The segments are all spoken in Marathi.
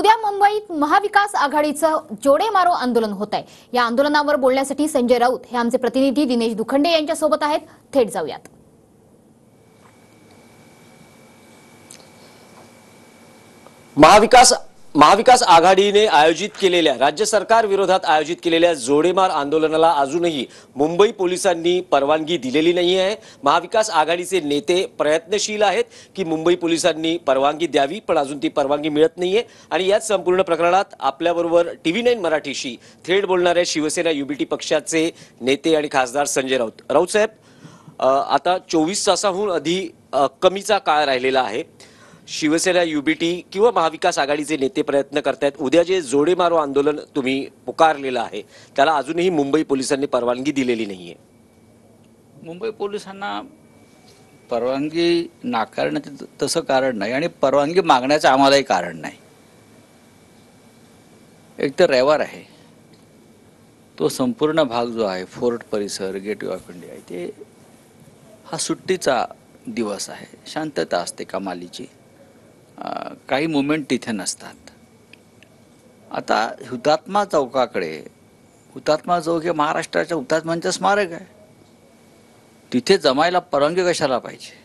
उद्या मुंबईत महाविकास आघाडीचं जोडे मारो आंदोलन होत आहे। या आंदोलनावर बोलण्यासाठी संजय राऊत हे आमचे प्रतिनिधी दिनेश दुखंडे यांच्या सोबत आहेत। थेट जाऊयात। महाविकास आघाडीने आयोजित केलेल्या राज्य सरकार विरोधात आयोजित केलेल्या जोडेमार आंदोलनाला अजूनही मुंबई पोलिसांनी परवानगी दिलेली नाही आहे। महाविकास आघाडीचे नेते प्रयत्नशील आहेत की मुंबई पोलिसांनी परवानगी द्यावी, पण अजून ती परवानगी मिळत नाहीये। आणि याच संपूर्ण प्रकरणात आपल्याबरोबर TV9 मराठीशी थेट बोलणारे शिवसेना युबीटी पक्षाचे नेते आणि खासदार संजय राऊत साहेब, आता 24 तासाहून कमीचा काळ राहिलेला आहे। शिवसेना युबीटी किंवा महाविकास आघाडीचे नेते प्रयत्न करतायत। उद्या जे जोडे मारो आंदोलन तुम्ही पुकारलेलं आहे त्याला अजूनही मुंबई पोलिसांनी परवानगी दिलेली नाहीये। मुंबई पोलिसांना परवानगी नाकारण्याचं तसं कारण नाही आणि परवानगी मागण्याचं आम्हालाही कारण नाही। एक तर रविवार आहे, तो संपूर्ण भाग जो आहे फोर्ट परिसर, गेटवे ऑफ इंडिया, ते हा सुट्टीचा दिवस आहे, शांतता असते कमालीची, काही मुवमेंट तिथे नसतात। आता हुतात्मा चौकाकडे, हुतात्मा चौक हे महाराष्ट्राच्या हुतात्म्यांचं स्मारक आहे, तिथे जमायला परवानगी कशाला पाहिजे?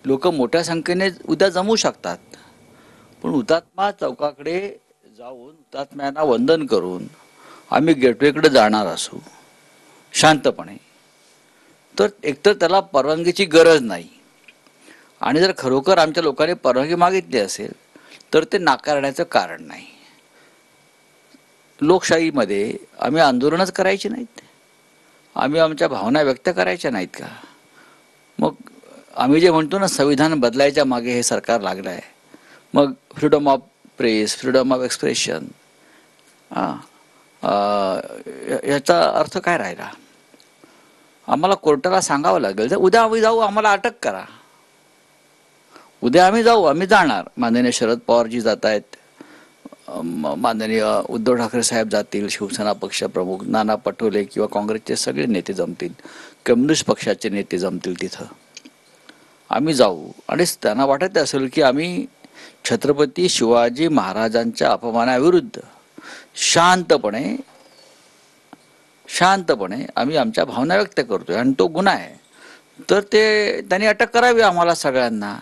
लोक मोठ्या संख्येने उद्या जमू शकतात, पण हुतात्मा चौकाकडे जाऊन हुतात्म्यांना वंदन करून आम्ही गेटवेकडे जाणार असू शांतपणे, तर एकतर त्याला परवानगीची गरज नाही, आणि जर खरोखर आमच्या लोकांनी परवानगी मागितली असेल तर ते नाकारण्याचं कारण नाही। लोकशाहीमध्ये आम्ही आंदोलनच करायची नाहीत, आम्ही आमच्या भावना व्यक्त करायच्या नाहीत का? मग आम्ही जे म्हणतो ना, संविधान बदलायच्या मागे हे सरकार लागलं आहे, मग freedom of press, freedom of expression, याचा अर्थ काय राहिला? आम्हाला कोर्टाला सांगावं लागेल, उद्या आम्ही जाऊ, आम्हाला अटक करा, उद्या आम्ही जाऊ, आम्ही जाणार। माननीय शरद पवारजी जात आहेत, माननीय उद्धव ठाकरे साहेब जातील, शिवसेना पक्ष प्रमुख नाना पटोले किंवा काँग्रेसचे सगळे नेते जमतील, कम्युनिस्ट पक्षाचे नेते जमतील, तिथं आम्ही जाऊ। आणि त्यांना वाटत असेल की आम्ही छत्रपती शिवाजी महाराजांच्या अपमानाविरुद्ध शांतपणे आम्ही आमच्या भावना व्यक्त करतोय आणि तो गुन्हा आहे, तर ते त्यांनी अटक करावी आम्हाला सगळ्यांना।